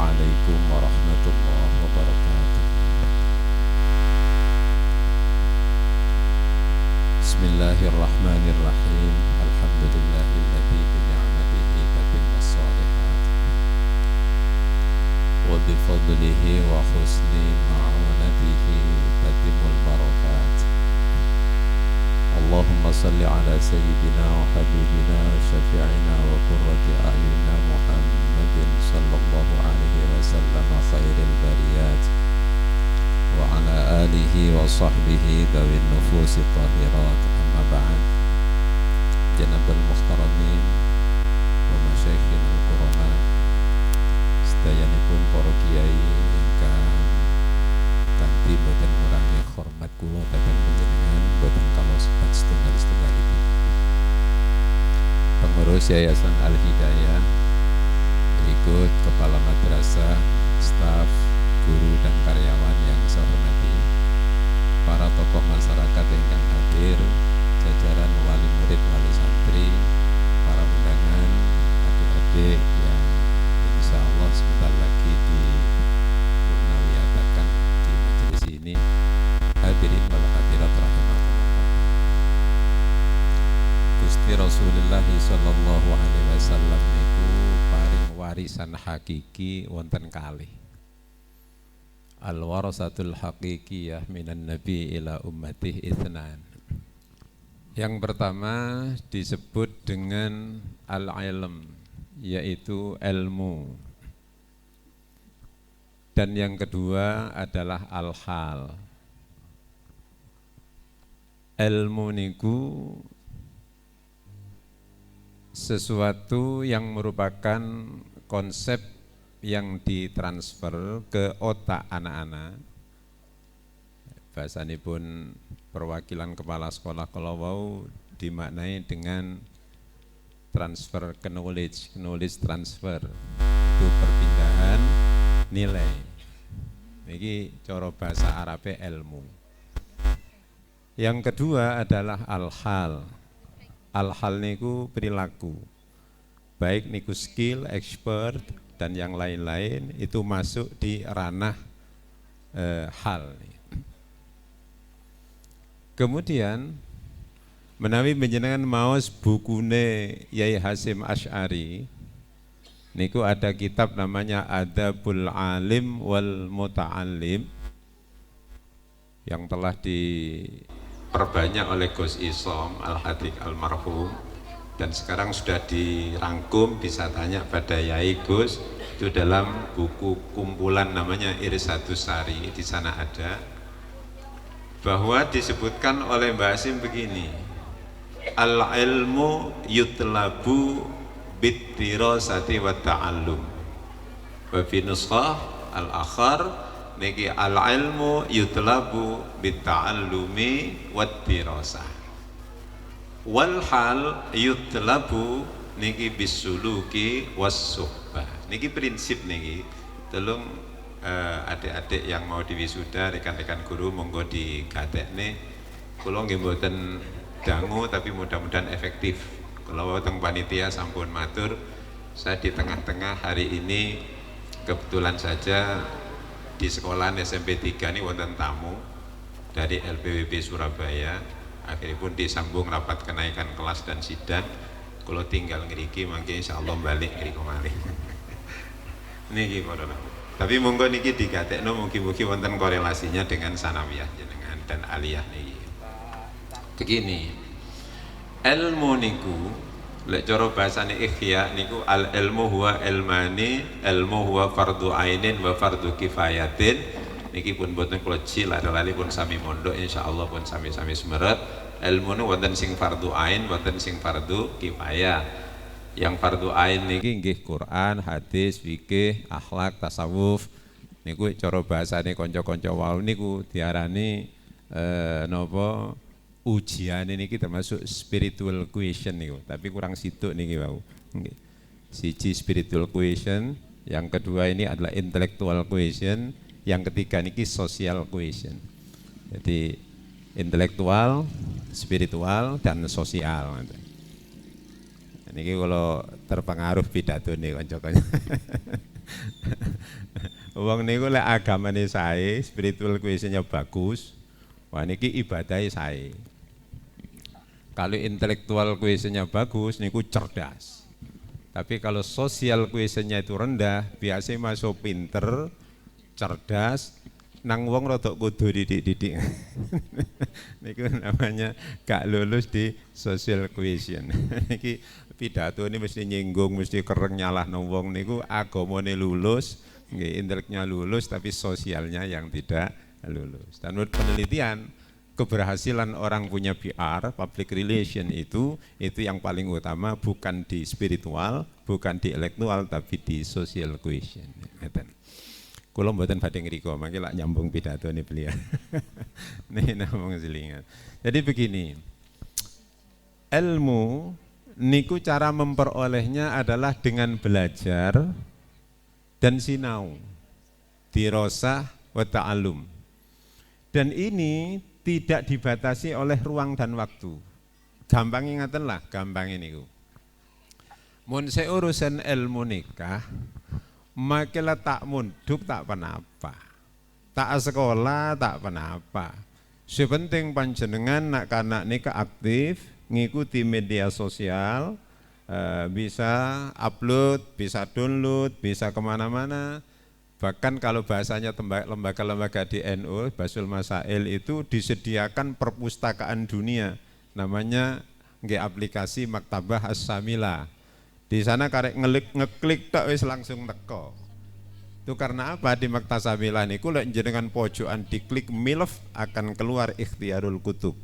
عليكم ورحمة الله وبركاته. بسم الله الرحمن الرحيم. الحمد لله الذي بنعمته تتم الصالحات وبفضله وحسن معونته تتم البركات. اللهم صل على سيدنا وحبيبنا وشفيعنا وقرة أعيننا محمد صلى الله عليه وسلم خير البريات وعلى آله وصحبه ذوي النفوس الطاهرات. أما بعد، جناب المحترمين ومشايخنا الكرماء sedayanipun para kiai ingkang kanthi boten ngurangi hormat kula dhateng panjenengan boten kalosepat setunggal-setunggalipun. Pengurus Yayasan Al-Hidayah, berikut kepala madrasah, staf, guru dan karyawan yang saya hormati, para tokoh masyarakat ingkang hadir, jajaran wali murid, wali santri, para undangan, adik-adik yang insya Allah sebentar lagi dipurnawiyatakan di majelis ini. Hadirin wal hadirat rahimakumullah. Gusti Rasulullah sallallahu alaihi wasallam niku paring warisan hakiki wonten kalih. Al-warasatul haqiqiyah minan nabi ila ummatih itsnan. Yang pertama disebut dengan al-ilm, yaitu ilmu. Dan yang kedua adalah al-hal. Ilmu niku sesuatu yang merupakan konsep yang ditransfer ke otak anak-anak. Bahasanipun perwakilan kepala sekolah kalau wau dimaknai dengan transfer ke knowledge transfer, itu perpindahan nilai. Niki cara bahasa Arabe ilmu. Yang kedua adalah al-hal. Al-hal niku perilaku. Baik niku skill, expert dan yang lain-lain itu masuk di ranah hal. Kemudian menawi panjenengan maos bukune Yai Hasyim Asy'ari, niku ada kitab namanya Adabul Alim wal Muta'allim yang telah diperbanyak oleh Gus Isom Al-Hadiq Almarhum, dan sekarang sudah dirangkum, bisa tanya pada Yai Gus, itu dalam buku kumpulan namanya Irsadus Sari. Di sana ada bahwa disebutkan oleh Mbah Hasyim begini, al-ilmu yutlabu bittirasati wa ta'allum. Wa fi nuskhah al-akhar niki al-ilmu yutlabu bitta'allumi wat-tirasah. Wal hal yutlabu niki bisuluki was-suhbah. Niki prinsip niki. Tolong adik-adik yang mau diwisuda, rekan-rekan guru monggo digatekne. Kula nggih mboten dangu tapi mudah-mudahan efektif. Kalau wonten panitia sampun matur, saya di tengah-tengah hari ini kebetulan saja di sekolahan SMP 3 ini wonten tamu dari LPWP Surabaya. Akhirnya pun disambung rapat kenaikan kelas dan sidang. Kalau tinggal ngeriki mangke insyaallah balik ngriko malih. Niki para. Tapi monggo niki digatekno mugi-mugi wonten korelasinya dengan sanawiyah jenengan dan aliyah niki. Begini, ilmu niku lek cara bahasane Ihya niku al ilmu huwa ilmani, ilmu huwa fardhu ainin wa fardhu kifayatin. Niki pun boten kula lali pun sami mondok insyaallah pun sami-sami semeret. Ilmu nu wonten sing fardhu ain, wonten sing fardhu kifayah. Yang fardhu ain niki nggih Quran, hadis, fikih, akhlak, tasawuf. Niku cara bahasane kanca-kanca wau niku diarani napa ujian ini kita termasuk spiritual question niku, tapi kurang situk niki wau. Nggih. Siji spiritual question, yang kedua ini adalah intellectual question, yang ketiga niki social question. Jadi intelektual, spiritual dan sosial. Niki kalau terpengaruh pidato nih kanca-kanca. wong niku lek agamane sae, spiritual quotient-nya bagus, wah niki ibadahe sae. Kalau intelektual quotient-nya bagus niku cerdas. Tapi kalau sosial quotient-nya itu rendah, biasanya masuk pinter, cerdas, nang wong rodok kudu didik-didik. Niku namanya gak lulus di social quotient. Niki pidato ini mesti nyinggung, mesti kereng nyalah nang wong niku agamane lulus, nggih inteleknya lulus tapi sosialnya yang tidak lulus. Dan menurut penelitian keberhasilan orang punya PR, public relation itu yang paling utama bukan di spiritual, bukan di intelektual tapi di social quotient. Kula mboten badhe ngriko, mangke lak nyambung pidato ini beliau. Nih namung selingan. Jadi begini, ilmu niku cara memperolehnya adalah dengan belajar dan sinau, dirasah wa ta'allum. Dan ini tidak dibatasi oleh ruang dan waktu. Gampang ingaten lah, gampang niku. Mun urusan ilmu nikah, makilah tak munduk tak penapa, tak sekolah tak penapa. Sepenting panjenengan nak kanak nikah aktif, ngikuti media sosial, bisa upload, bisa download, bisa kemana-mana. Bahkan kalau bahasanya lembaga-lembaga di NU, Basul Masail itu disediakan perpustakaan dunia, namanya aplikasi Maktabah As-Samila. Di sana karek ngeklik tak wis langsung teko. Itu karena apa? Di Maktabah As-Samila niku lek jenengan pojokan diklik milf akan keluar Ikhtiarul Kutub.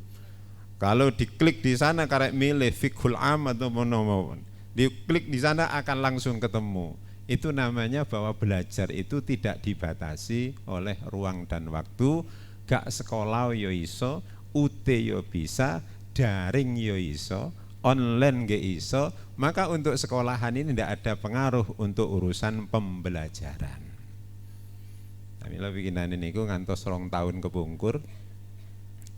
Kalau diklik di sana karek milih Fiqhul Am atau monomon, diklik di sana akan langsung ketemu. Itu namanya bahwa belajar itu tidak dibatasi oleh ruang dan waktu. Gak sekolah yo iso, UT yo bisa, daring yo iso, online ge iso. Maka untuk sekolahan ini tidak ada pengaruh untuk urusan pembelajaran. Mila bikinan ini ku ngantos 2 tahun kepungkur,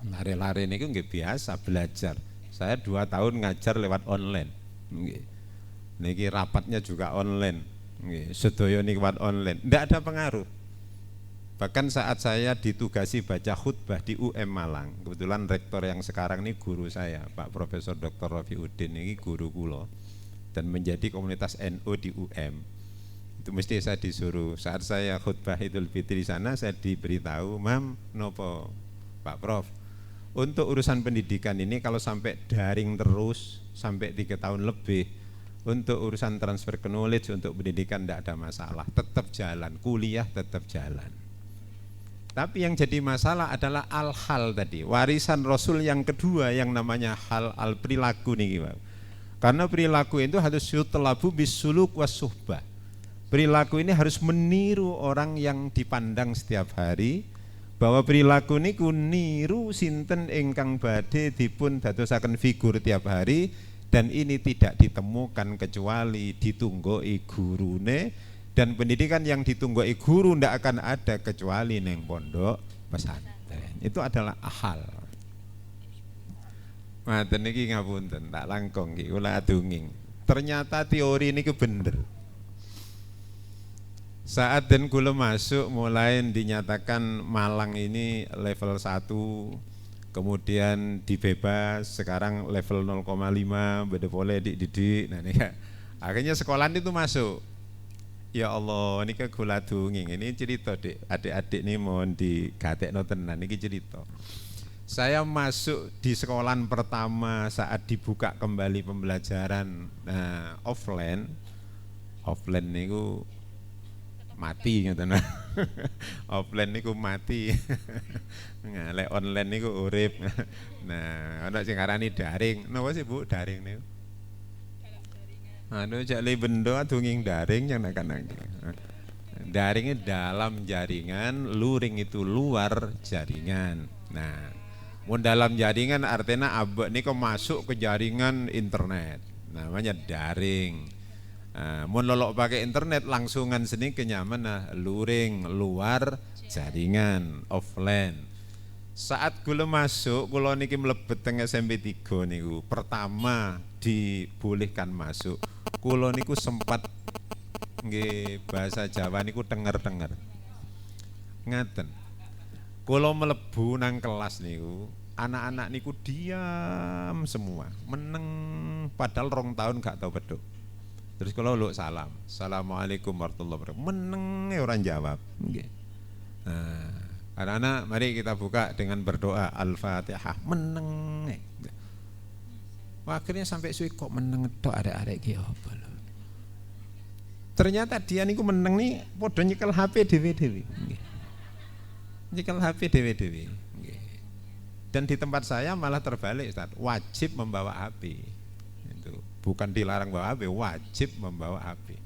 lari-lari ini ku nggih biasa belajar. Saya 2 tahun ngajar lewat online. Niki rapatnya juga online. Sedaya niki lewat online. Tidak ada pengaruh. Bahkan saat saya ditugasi baca khutbah di UM Malang, kebetulan rektor yang sekarang ini guru saya, Pak Profesor Dr. Rafiuddin, ini guru kula dan menjadi komunitas NU di UM. Itu mesti saya disuruh saat saya khutbah Idul Fitri di sana, saya diberitahu, "Mam, nopo Pak Prof, untuk urusan pendidikan ini kalau sampai daring terus sampai 3 tahun lebih, untuk urusan transfer knowledge untuk pendidikan tidak ada masalah, tetap jalan, kuliah tetap jalan." Tapi yang jadi masalah adalah al-hal tadi, warisan Rasul yang kedua yang namanya hal al-perilaku nih. Karena perilaku itu harus yutlabu bisuluk was-suhbah. Perilaku ini harus meniru orang yang dipandang setiap hari, bahwa perilaku niku niru sinten ingkang badhe dipun dadosaken figur tiap hari, dan ini tidak ditemukan kecuali ditunggoi gurune. Dan pendidikan yang ditunggoi guru ndak akan ada kecuali neng pondok pesantren. Itu adalah hal. Maten niki ngapunten, tak langkong iki kula adunging. Ternyata teori ini bener. Saat dan kula masuk mulai dinyatakan Malang ini level 1, kemudian dibebas, sekarang level 0,5, beda boleh dididik. Nah ini akhirnya sekolahan itu masuk. Ya Allah, ini kan kula dunging, ini cerita dek, adik-adik ini mohon digatekno tenan, ini cerita. Saya masuk di sekolahan pertama saat dibuka kembali pembelajaran offline niku mati ngoten. Offline niku mati. Lek online niku urip. Nah, ana sing ngarani daring. Napa sih Bu daring niku? Anu jale bendo dunging daring yang nak-nak. Daringnya dalam jaringan, luring itu luar jaringan. Nah, mun dalam jaringan artinya abek niko masuk ke jaringan internet. Namanya daring. Mun lolok pakai internet langsungan seni kenyaman luring luar jaringan offline. Saat kula masuk, kula niki mlebet teng SMP 3 niku, pertama dibolehkan masuk. Kula niku sempat nggih bahasa Jawa niku denger-denger. ngaten. Kula mlebu nang kelas niku, anak-anak niku diam semua, meneng padahal 2 tahun gak tau beduk. Terus kalau lu salam, assalamualaikum warahmatullahi wabarakatuh, meneng orang jawab. Nggih. Nah, anak-anak mari kita buka dengan berdoa Al-Fatihah, meneng. Akhirnya sampai suwi kok meneng tok arek-arek ki apa lho. Ternyata dia niku meneng nih padha nyekel HP dhewe-dhewe. Nggih. Nyekel HP dhewe-dhewe. Nggih. Dan di tempat saya malah terbalik, Ustaz, wajib membawa HP. Itu bukan dilarang bawa HP, wajib membawa HP.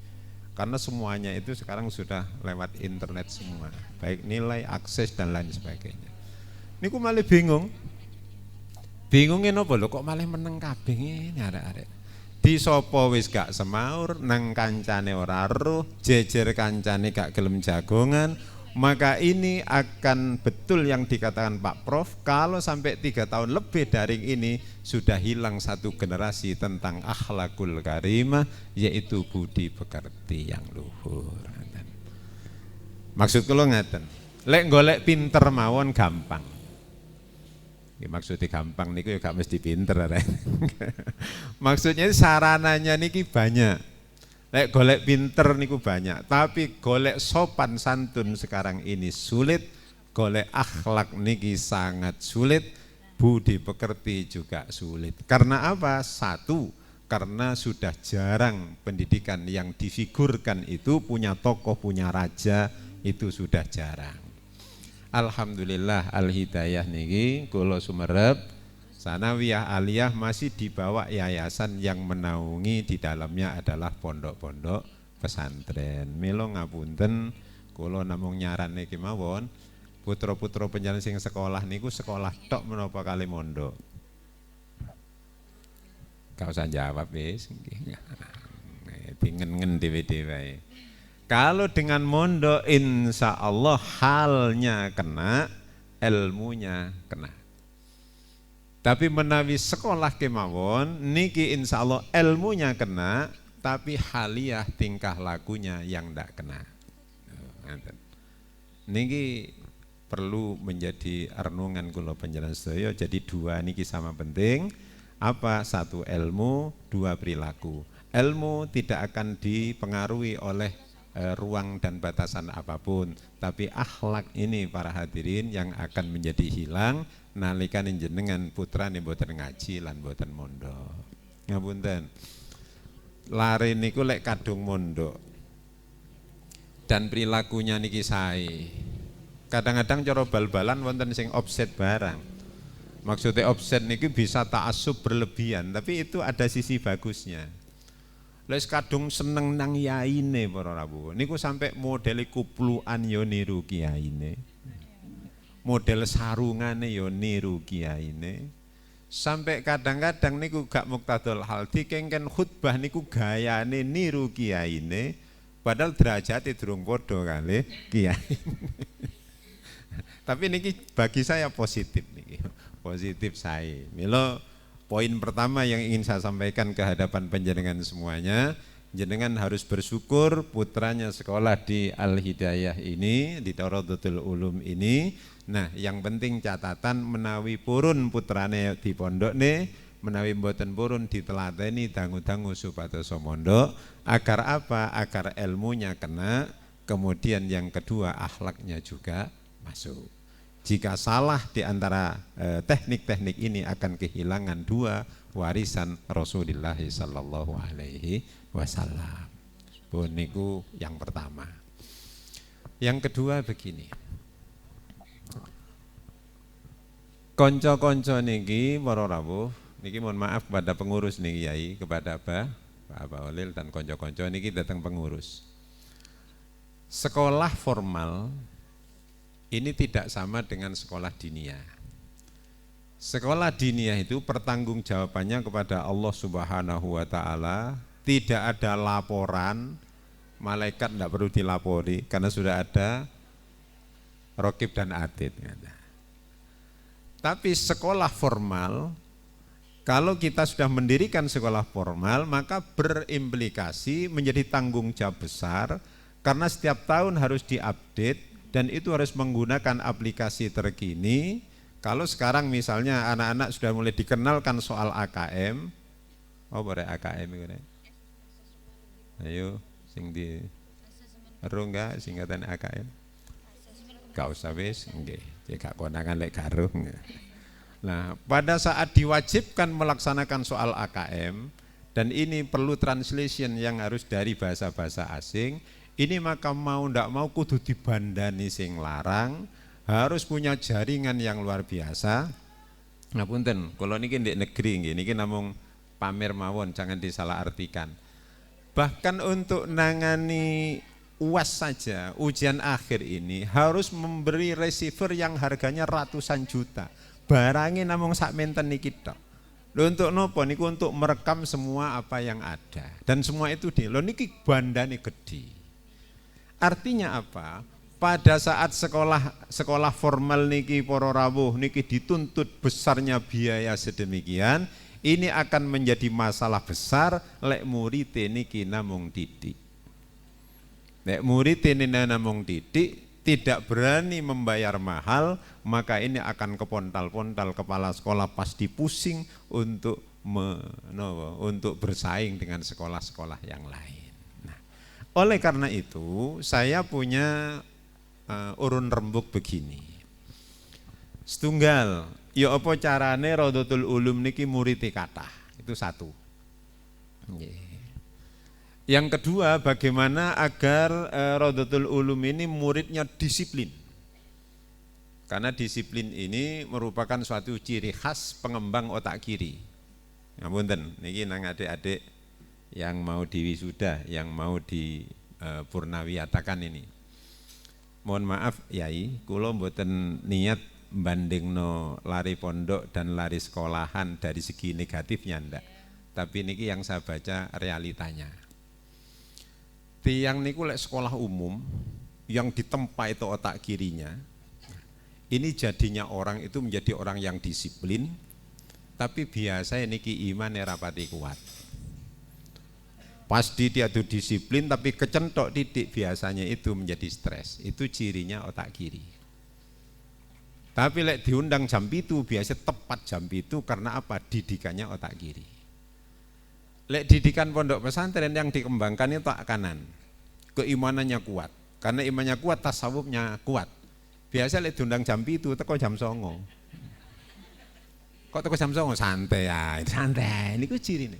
Karena semuanya itu sekarang sudah lewat internet semua, baik nilai, akses dan lain sebagainya. Niku malah bingung. Bingungin apa lho kok malah meneng kabeh ngene arek-arek. Di sapa wis gak semaur, nang kancane ora eruh, jejer kancane gak gelem jagongan, maka ini akan betul yang dikatakan Pak Prof, kalau sampai 3 tahun lebih daring ini sudah hilang satu generasi tentang akhlakul karimah, yaitu budi pekerti yang luhur. Maksud kula ngaten, lek golek pinter mawon gampang. Maksudnya gampang niku ya gak mesti pinter. Maksudnya sarananya niki banyak. Lek golek pinter niku banyak, tapi golek sopan santun sekarang ini sulit, golek akhlak niki sangat sulit, budi pekerti juga sulit. Karena apa? Satu, karena sudah jarang pendidikan yang difigurkan itu punya tokoh, punya raja, itu sudah jarang. Alhamdulillah Al-Hidayah niki kula sumerep sanawiyah aliyah masih di bawah yayasan yang menaungi di dalamnya adalah pondok-pondok pesantren. Mila ngapunten kula namung nyaran niki mawon, putra-putra panjenengan sing sekolah niku sekolah tok menapa kali mondok. Gak usah jawab wis nggih. Dingen-ngen dhewe-dhewe. Kalau dengan mondok insya Allah halnya kena, ilmunya kena. Tapi menawi sekolah kemawon, niki insya Allah ilmunya kena, tapi haliah tingkah lakunya yang ndak kena. Niki perlu menjadi renungan kula panjenengan sedaya. Jadi 2 niki sama penting. Apa? 1 ilmu, 2 perilaku. Ilmu tidak akan dipengaruhi oleh ruang dan batasan apapun, tapi akhlak ini para hadirin yang akan menjadi hilang nalikan jenengan putra nih boten ngaji lan boten mondok. Ngapunten, lare niku lek kadung mondok dan perilakunya niki sae. Kadang-kadang cara bal-balan wonten sing offset barang. Maksudnya offset niki bisa ta'assub berlebihan, tapi itu ada sisi bagusnya. Les kadung seneng nang yaine para rawuh. Niku sampai model kupluan yo niru kiyaine. Model sarungane yo niru kiyaine. Sampai kadang-kadang niku gak muktadul hal dikengken khutbah niku gayane niru kiyaine, padahal derajate durung padha kali kiyaine. Tapi niki bagi saya positif niki. Positif saya. Mila poin pertama yang ingin saya sampaikan ke hadapan panjenengan semuanya, jenengan harus bersyukur putranya sekolah di Al-Hidayah ini, di Tharodatul Ulum ini. Nah, yang penting catatan menawi purun putrane di pondok nih, menawi mboten purun ditelateni dangu-dangu supados mondok, agar apa? Agar ilmunya kena, kemudian yang kedua akhlaknya juga masuk. Jika salah di antara teknik-teknik ini akan kehilangan 2 warisan Rasulullah sallallahu alaihi wasallam. Niku yang pertama. Yang kedua begini. Konco-konco niki para rawuh, niki mohon maaf kepada pengurus niki Yai, kepada Pak Walil dan konco-konco niki datang pengurus. Sekolah formal ini tidak sama dengan sekolah diniyah. Sekolah diniyah itu pertanggungjawabannya kepada Allah Subhanahu wa taala, tidak ada laporan, malaikat tidak perlu dilapori karena sudah ada Raqib dan Atid. Tapi sekolah formal, kalau kita sudah mendirikan sekolah formal, maka berimplikasi menjadi tanggung jawab besar karena setiap tahun harus diupdate dan itu harus menggunakan aplikasi terkini. Kalau sekarang misalnya anak-anak sudah mulai dikenalkan soal AKM, boleh AKM itu nih. Ayo, sing di erung enggak singkatan AKM? Gak usah wis, nggih. Jika konangan lek karo. Nah, pada saat diwajibkan melaksanakan soal AKM dan ini perlu translation yang harus dari bahasa-bahasa asing, ini maka mau ndak mau kudu dibandani sing larang, harus punya jaringan yang luar biasa. Ngapunten, kalau niki ndek negeri nggih, niki namung pamer mawon, jangan disalahartikan. Bahkan untuk nangani UAS saja, ujian akhir ini harus memberi receiver yang harganya ratusan juta. Barangnya namung sak menten niki tok. Lho untuk nopo niku untuk merekam semua apa yang ada. Dan semua itu lho niki bandane gede. Artinya apa? Pada saat sekolah formal niki para rawuh niki dituntut besarnya biaya sedemikian, ini akan menjadi masalah besar lek murid niki namung titik. Lek murid ini namung titik, tidak berani membayar mahal, maka ini akan kepontal-pontal, kepala sekolah pasti pusing untuk untuk bersaing dengan sekolah-sekolah yang lain. Nah, oleh karena itu saya punya urun rembuk begini. Setunggal, ya apa carane Rodotul Ulum niki murid kathah. Itu satu. Yang kedua, bagaimana agar Rodotul Ulum ini muridnya disiplin. Karena disiplin ini merupakan suatu ciri khas pengembang otak kiri. Ngapunten, niki nang adik-adik yang mau diwisuda, yang mau di purnawiyatakan ini. Mohon maaf Yai, kula mboten niat bandingno lari pondok dan lari sekolahan dari segi negatifnya ndak. Tapi niki yang saya baca realitanya. Tiang niku lek sekolah umum yang ditempa itu otak kirinya, ini jadinya orang itu menjadi orang yang disiplin, tapi biasa niki iman rapati kuat. Pasti dia tuh disiplin tapi kecentok titik biasanya itu menjadi stres. Itu cirinya otak kiri. Tapi lek diundang jam itu biasa tepat jam itu karena apa? Didikannya otak kiri. Lek didikan pondok pesantren yang dikembangkan itu otak kanan. Keimanannya kuat. Karena imannya kuat, tasawufnya kuat. Biasa lek diundang jam itu teko jam 09.00. Kok teko jam 09.00? Santai ya, santai. Niku cirine.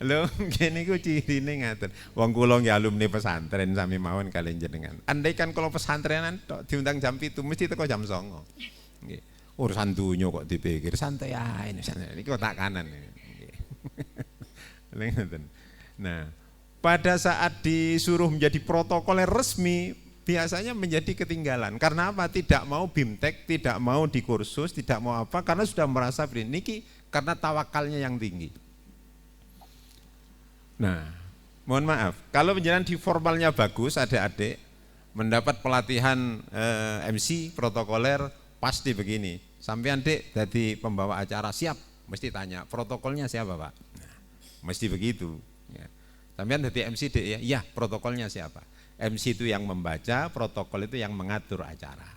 Lho, ngene iku cirine ngaten. Wong kula nggih alumni pesantren sami mawon kalian jenengan. Andai kan kalau pesantrenan tok diundang jam 7 mesti teko jam 09.00. Nggih. Urusan dunya kok dipikir santai ae santai. Niki otak kanan. Nggih. Ngoten. Nah, pada saat disuruh menjadi protokoler resmi biasanya menjadi ketinggalan. Karena apa? Tidak mau BIMTEK, tidak mau di kursus, tidak mau apa karena sudah merasa niki karena tawakalnya yang tinggi. Nah, mohon maaf, kalau menjalan di formalnya bagus, adik-adik mendapat pelatihan MC, protokoler, pasti begini. Sampai adik jadi pembawa acara, siap, mesti tanya, protokolnya siapa Pak? Nah, mesti begitu. Ya. Sampai jadi MC, ya protokolnya siapa? MC itu yang membaca, protokol itu yang mengatur acara.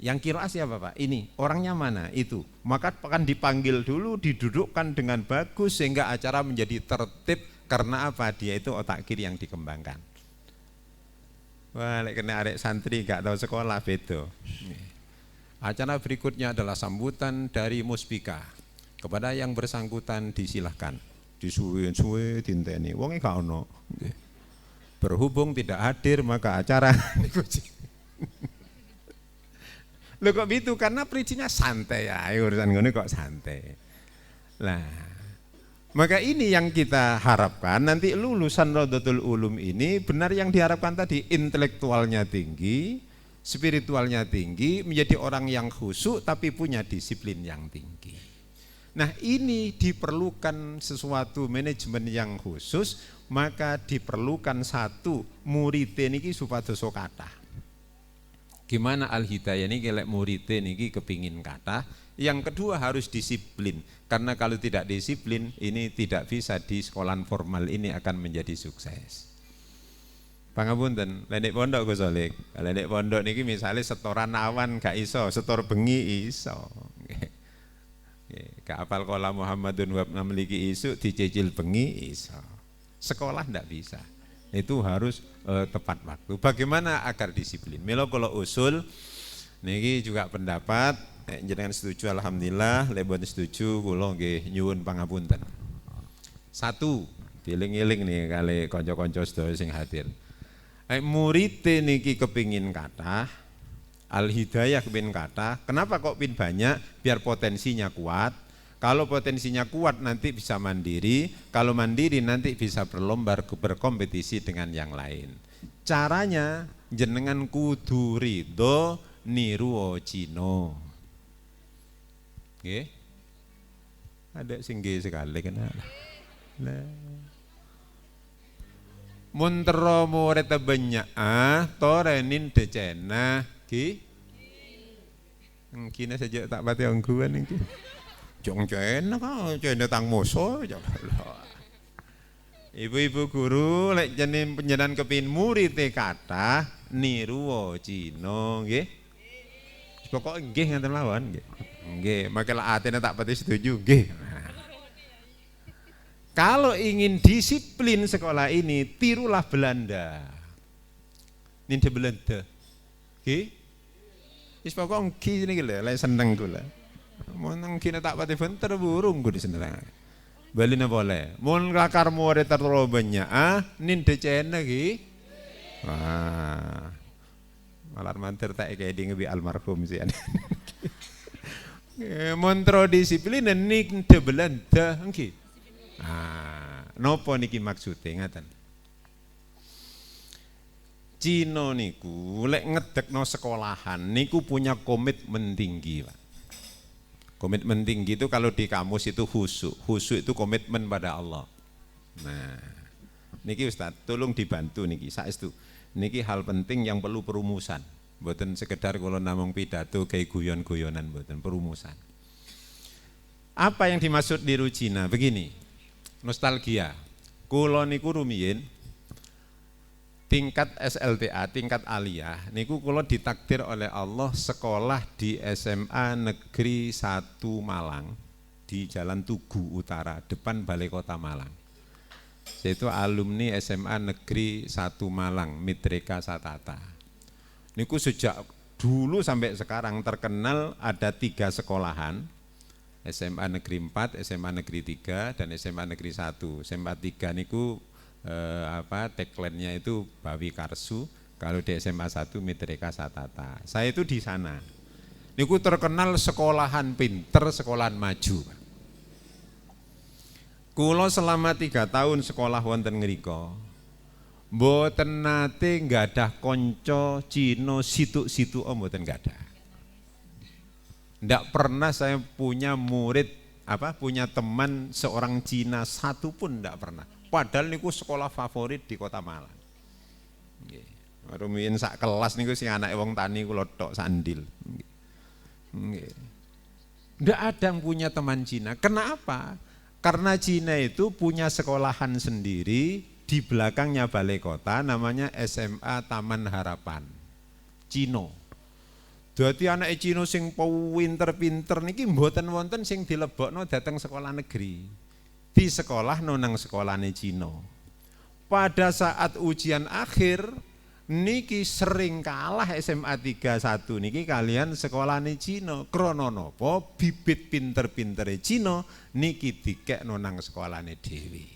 Yang kira siapa Pak? Ini, orangnya mana? Itu. Maka akan dipanggil dulu, didudukkan dengan bagus sehingga acara menjadi tertib. Karena apa? Dia itu otak kiri yang dikembangkan. Wah, kena arek santri gak tahu sekolah beda. Acara berikutnya adalah sambutan dari Muspika. Kepada yang bersangkutan disilahkan. Disuwe-suwe dinteni. Wonge gak ono. Berhubung tidak hadir maka acara Loh kok gitu? Karena perincinya santai ya, urusan ngono kok santai. Nah, maka ini yang kita harapkan nanti lulusan Rodotul Ulum ini benar yang diharapkan tadi, intelektualnya tinggi, spiritualnya tinggi, menjadi orang yang khusyuk tapi punya disiplin yang tinggi. Nah, ini diperlukan sesuatu manajemen yang khusus, maka diperlukan satu murid niki supados kathah. Gimana Al-Hidayah ini kelek murid niki kepingin kata. Yang kedua harus disiplin. Karena kalau tidak disiplin ini tidak bisa di sekolah formal ini akan menjadi sukses. Pangapunten, lek pondok Gus Solik. Lek pondok niki misale setoran awan gak iso, setor bengi iso. Gak apal qala Muhammadun wa memiliki isu dicicil bengi iso. Sekolah ndak bisa. Itu harus tepat waktu. Bagaimana agar disiplin? Milo kalau usul niki juga pendapat jenengan setuju alhamdulillah, lek boten setuju kula nggih nyuwun pangapunten. Satu, dieling-eling nih kali kanca-kanca sedaya sing hadir. Murid niki kepingin kathah, al-hidayah kepingin kathah. Kenapa kok pin banyak? Biar potensinya kuat. Kalau potensinya kuat nanti bisa mandiri. Kalau mandiri nanti bisa berlomba berkompetisi dengan yang lain. Caranya jenengan kudu ridho niru Cino. Nggih. Ada sing nggih sekali kena. Muntero murid banyak torenin decena ki kini saja tak pati angguan ini jong cena kan cena tang moso ibu-ibu guru lek jenis penjenan kepin murid kata niru Cino nggih pokok nggih ngaten lawan nggih makalah atene tak pati setuju nggih. Kalau ingin disiplin sekolah ini, tirulah Belanda. Ninde Belanda. Oke? Wis pokok nggih niki lho, lek seneng kula. Mun ngene tak pati benter burung ku diseneng. Bali napa le? Mun lakar murid terlalu banyak, ninde cene ki. Wah. Malar mantir tak kayak di ngebi almarhum sih. Montro disiplin ninde Belanda nggih. Nopo niki maksudnya ngaten. Cino niku lek ngedekno sekolahan niku punya komitmen tinggi, Pak. Komitmen tinggi itu kalau di kamus itu khusyuk. Khusyuk itu komitmen pada Allah. Nah, niki Ustaz, tolong dibantu niki saestu. Niki hal penting yang perlu perumusan. Mboten sekedar kula namung pidato kayak guyon-guyonan mboten, perumusan. Apa yang dimaksud niru Cina? Begini. Nostalgia. Kula niku rumiyin tingkat SLTA, tingkat aliyah niku kula ditakdir oleh Allah sekolah di SMA Negeri 1 Malang di Jalan Tugu Utara depan Balai Kota Malang. Yaitu alumni SMA Negeri 1 Malang Mitreka Satata. Niku sejak dulu sampai sekarang terkenal ada 3 sekolahan. SMA Negeri 4, SMA Negeri 3, dan SMA Negeri 1. SMA 3 niku tagline-nya itu Bawi Karsu, kalau di SMA 1 Mitreka Satata. Saya itu di sana. Niku terkenal sekolahan pinter, sekolahan maju. Kulo selama 3 tahun sekolah wonten ngriko. Mboten nate nggadah konco Cino situ-situ mboten nggadah. Tidak pernah saya punya murid, punya teman seorang Cina satu pun tidak pernah. Padahal niku sekolah favorit di Kota Malang. Rumiyin sak kelas niku sing anake wong tani kula tok sandil. Tidak ada yang punya teman Cina. Kenapa? Karena Cina itu punya sekolahan sendiri di belakangnya balai kota namanya SMA Taman Harapan. Cino. Dadi anake Cino sing pinter-pinter niki mboten wonten sing dilebokno dateng sekolah negeri. Di sekolah nang sekolahane Cino. Pada saat ujian akhir niki sering kalah SMA 31 niki kalian sekolahane Cino. Krana napa? Bibit pinter-pintere Cino niki dikekno nang sekolahane dhewe.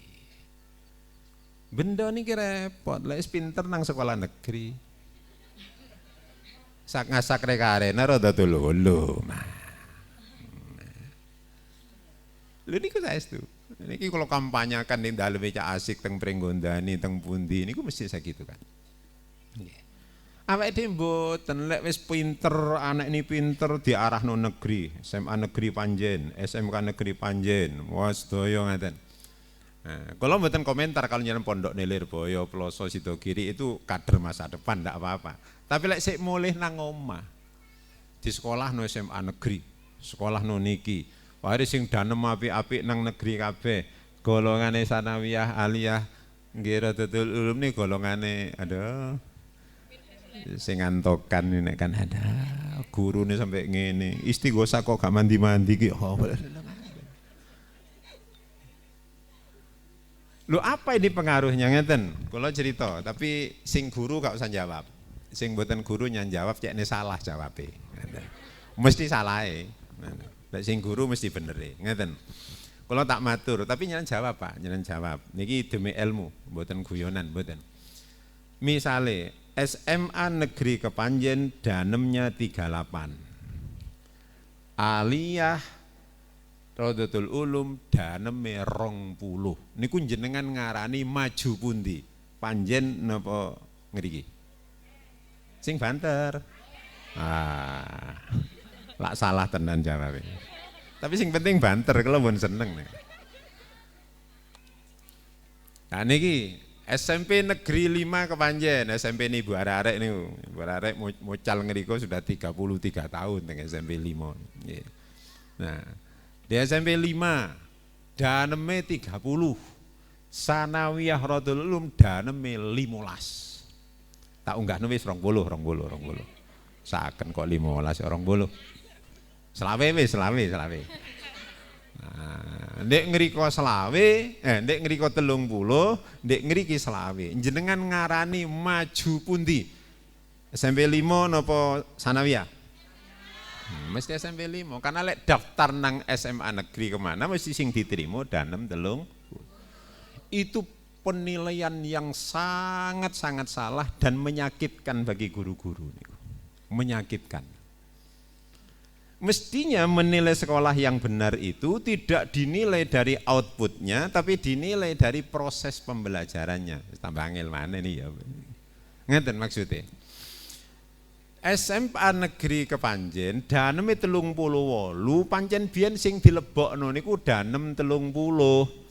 Benda niki repot, lek pinter nang sekolah negeri. Sak ngasak rekarena rada tululu. Lho niku saestu. Niki kalau kampanyakan ning daleme cak asik teng Pringgondani teng pundi niku mesti sakitu kan. Nggih. Awake dhewe mboten lek wis pinter, anak ini pinter diarahno negeri, SMA Negeri Panjen, SMK Negeri Panjen, wis sedaya ngaten. Nah, kalau mboten komentar kalau nyen pondok Nilirboyo, Ploso, Sidogiri itu kader masa depan ndak apa-apa. Tapi lek sik mulih nang omah. Di sekolah no SMA negeri, sekolah no niki. Wari sing danem apik-apik nang negeri kabeh. Golongane sanawiyah, aliyah Nggih Rodotul Ulum nih golongane aduh sing ngantokan nek kan ada gurune sampai ngene. Istighosa kok gak mandi-mandi ki. Lu apa ini pengaruhnya ngeten? Kula cerita, tapi sing guru gak usah jawab. Sing mboten guru nyan jawab cekne salah jawabe. Mesti salahe. Nek sing guru mesti benere, ngeten. Kula tak matur, tapi nyen jawab Pak, nyen jawab. Niki demi ilmu, mboten guyonan, mboten. Misale SMA Negeri Kepanjen danemnya 38. Aliyah Rodotul Ulum daneme 20. Niku jenengan ngarani maju pundi? Panjen napa ngriki? Sing banter. Lak salah tenan jawabe. Tapi sing penting banter kalau pun seneng nih. Nah niki SMP Negeri 5 Kepanjen, SMP ini Bu arek niku. Bu arek mocal ngriko sudah 33 tahun teng SMP 5. Nah, di SMP 5 daneme 30. Sanawiyah Rodotul Ulum daneme 15. Tak unggah wis 20. Saken kok 15 20. Selawe. Nah, ndek ngriko selawe, ndek ngriko 30, ndek ngriki selawe. Jenengan ngarani maju pundi? SMP 5 napa sanawiyah? Mesti SMP 5, karena lek daftar nang SMA negeri kemana mesti sing diterima danem 30. Itu penilaian yang sangat-sangat salah dan menyakitkan bagi guru-guru. Menyakitkan. Mestinya menilai sekolah yang benar itu tidak dinilai dari outputnya, tapi dinilai dari proses pembelajarannya. Tambah angel mana nih ya? Ngeten maksudnya. SMA Negeri Kepanjen daneme 38, pancen biyen sing dilebokno niku danem 30.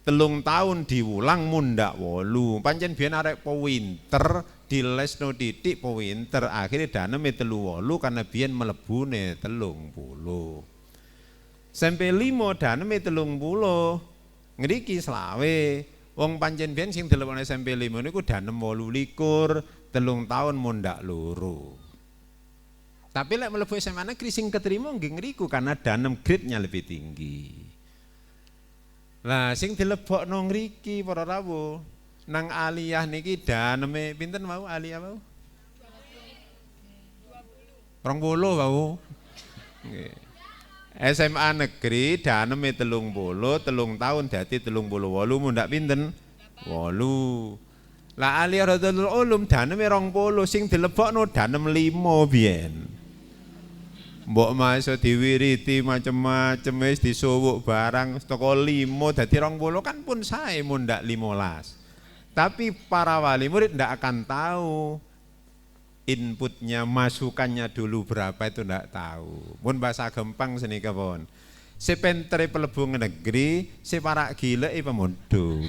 3 tahun diulang mundak 8. Pancen biyen arek pinter dilesno titik pinter, akhirnya daneme 38 karena biyen mlebune 30. Sampai 5 daneme 30. Ngriki selawe. Wong pancen biyen sing dilebokno SMP 5 niku danem 28, 3 tahun mundak 2. Tapi lek mlebu SMA negeri sing keterima nggih ngriku karena danem grade-nya lebih tinggi. Lah sing dilebokno ngriki para rawuh nang aliyah niki daneme pinten mau aliyah mau? 20 mau. Nggih. SMA negeri daneme 30, 3 tahun dadi 38 mundak pinten? 8. Lah aliyah Rodotul Ulum daneme 20, sing dilebokno danem 5 biyen. Mbok maso diwiriti macem-macem wis disuwuk barang teko 5 dadi 20 kan pun sae mundak 15. Tapi para wali murid ndak akan tahu inputnya, masukannya dulu berapa itu ndak tahu. Mun bahasa gampang senika pun. Si pentere pelebu negeri, si parak gileke pemunduk.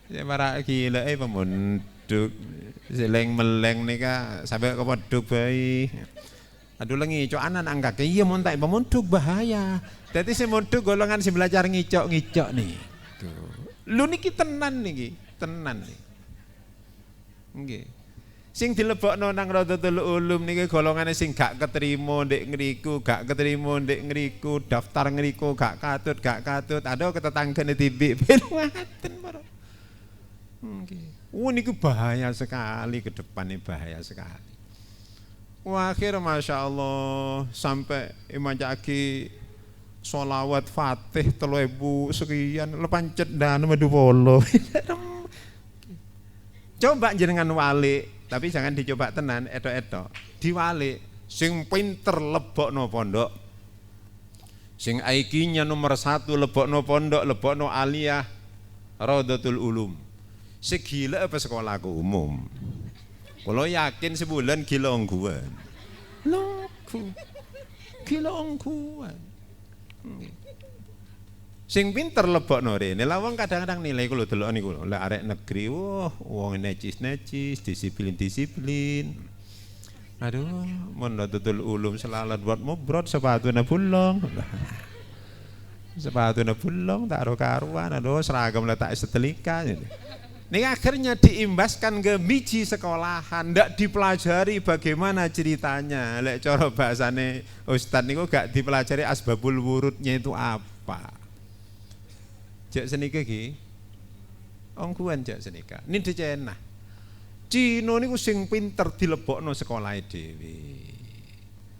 Si parak gileke pemunduk. Seleng meleng nika sampai kepeduk bayi. Aduh lengi cok anan anggake iya montak pemunduk bahaya. Dadi si munduk golongan si belajar ngicok-ngicok nih. Lu niki tenan niki, tenan nih. Nggih. Sing dilebokno nang Rodotul Ulum niki golongane sing gak keterima ndek ngriku, gak keterima ndek ngriku, daftar ngriku gak katut. Aduh ketetanggane tibik ben ngaten para. Nggih. Niku bahaya sekali, ke depan ini bahaya sekali. Akhir Masya Allah sampai Imam Jaki sholawat Fatih 3.000 sekian lepancet dan medu polo. Coba jenengan wali, tapi jangan dicoba tenan eto-eto. Diwali sing pinter lebokno pondok. Sing IQ-nya nomor 1 lebokno pondok, lebokno aliyah Rodotul Ulum. Segila apa sekolahku umum. Kalau yakin sebulan gila ongguan. Loku. Gila ongguan. Sing pinter lebokno rene. Lah wong kadang-kadang nilai kula delok niku lek arek negeri wong necis-necis, disiplin-disiplin. Aduh, mun Rodotul Ulum selalat buat mobrot sepatune bolong. Sepatune bolong tak karuan, aduh seragam letak setelika. Ini akhirnya diimbaskan ke biji sekolahan, ndak dipelajari bagaimana ceritanya. Lek cara bahasane Ustaz niku gak dipelajari asbabul wurudnya itu apa. Jak senika iki ongkuan jak senika. Ini dicenah. Cina niku sing pinter dilebokno sekolahe dhewe.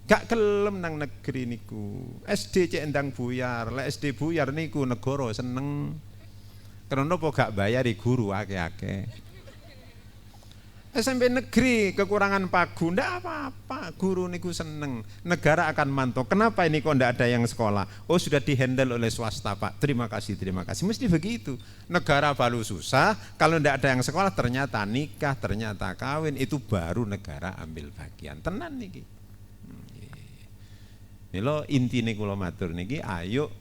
Gak kelem nang negeri niku. SD cek endang buyar, lek SD buyar niku negara seneng. Karena apa gak bayari guru akeh-akeh. SMP negeri kekurangan pagu, ndak apa-apa, guru niku seneng. Negara akan mantau. Kenapa ini kok ndak ada yang sekolah? Oh sudah dihandle oleh swasta Pak. Terima kasih. Mesti begitu. Negara baru susah, kalau ndak ada yang sekolah ternyata nikah, ternyata kawin, itu baru negara ambil bagian. Tenan niki. Mila intine kula matur niki, ayo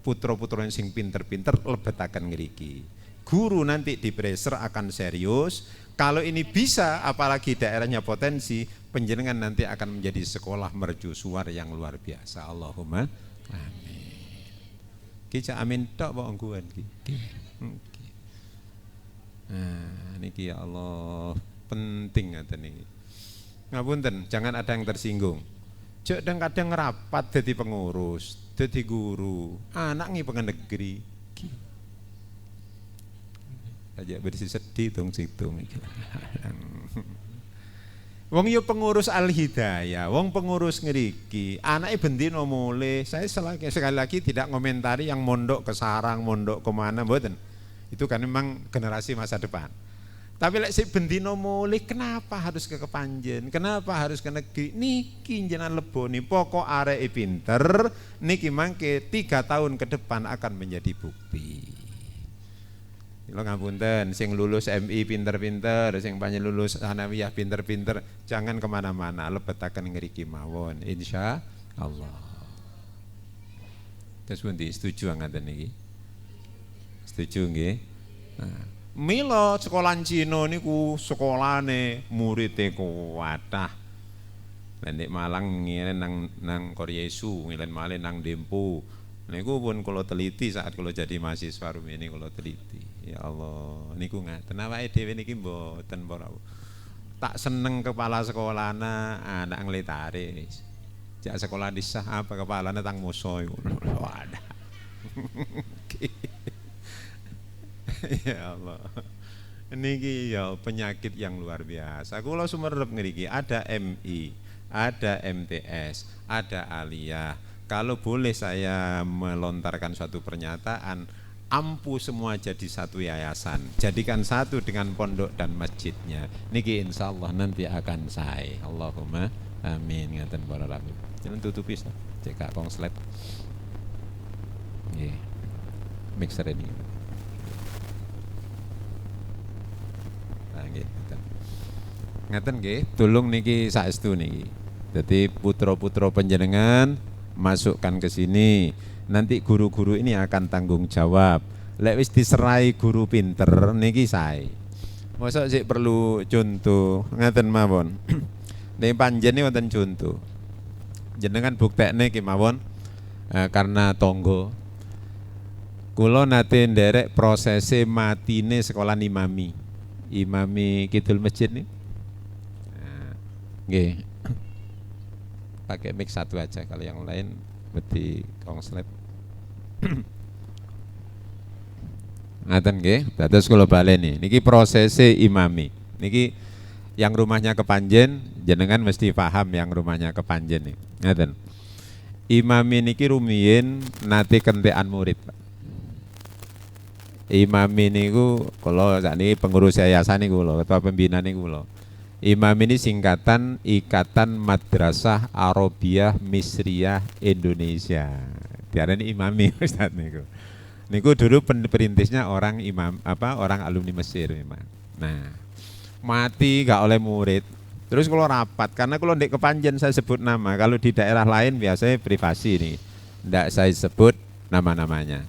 putra-putra sing pinter-pinter lebetaken ngriki. Guru nanti di pressure akan serius. Kalau ini bisa, apalagi daerahnya potensi, penjenengan nanti akan menjadi sekolah mercusuar yang luar biasa. Allahumma amin. Kita amin tok apa ongguan ki. Nah, niki ya Allah penting ngaten niki. Ngapunten, jangan ada yang tersinggung. Kadang-kadang rapat jadi pengurus, jadi guru, anak ngipengen negeri. Aja bersih sedih dong situ. Wong yo pengurus Al-Hidayah, wong pengurus ngeriki, anaknya bendino mulai. Saya sekali lagi tidak ngomentari yang mondok ke sarang, mondok kemana, mboten. Itu kan memang generasi masa depan. Tapi lek si bendino mulai, kenapa harus ke Kepanjen? Kenapa harus ke negeri? Niki jenengan leboni, pokok areke pinter, niki mangke 3 tahun ke depan akan menjadi bukti. Lo ngapunten, sing lulus MI pinter-pinter, sing panjen lulus Hanawiyah pinter-pinter, jangan kemana-mana, lebetaken ngriki mawon, insya Allah. Terus pundi setuju ngaten niki? Setuju nggih? Nah, mila sekolah Cina niku sekolahane muridé kuwatah. Nek Malang ngene nang Koryesu, ngelen malih nang Dempo. Niku pun kula teliti saat kula jadi mahasiswa rumene kula teliti. Ya Allah, niku ngaten awake dhewe niki mboten para. Tak seneng kepala sekolahna anak nglitare wis. Jak sekolah disah apa kepalanya tang muso iku. Wadah. Ya Allah. Niki ya penyakit yang luar biasa. Kula sumerep ngriki ada MI, ada MTS, ada Aliyah. Kalau boleh saya melontarkan suatu pernyataan, ampu semua jadi satu yayasan. Jadikan satu dengan pondok dan masjidnya. Niki insyaallah nanti akan sae. Allahumma amin. Ngaten para rabi. Jangan tutupi sah. Cek konslet. Nggih. Mixer ini. Nah, nggih. Ngaten nggih, tulung niki saestu niki. Jadi putra-putra panjenengan masukkan ke sini. Nanti guru-guru ini akan tanggung jawab. Lek wis diserai guru pinter niki sae. Mosok sik perlu contoh ngaten mawon. Nek panjen iki wonten contoh. Jenengan buktekne iki mawon karena tonggo. Kula nate nderek prosese matine sekolah imami. Imami Kidul Masjid nih. Nggih. Pakai mic satu aja, kalau yang lain mesti konslet. Ngaten nggih, dados kula baleni. Niki prosese imami. Niki yang rumahnya Kepanjen, jenengan mesti paham yang rumahnya Kepanjen nih. Ngaten. Imami niki rumiyin nate kentekan murid, Pak. Imami niku kula sakniki pengurus yayasan niku kula, ketua pembina niku kula. Imam ini singkatan Ikatan Madrasah Arabiyah Misriyah Indonesia. Diarani imami Ustaz niku. Niku dulu perintisnya orang orang alumni Mesir memang. Nah, mati gak oleh murid. Terus kalau rapat, karena kalau ndek Kepanjen saya sebut nama, kalau di daerah lain biasanya privasi nih. Ndak saya sebut nama-namanya.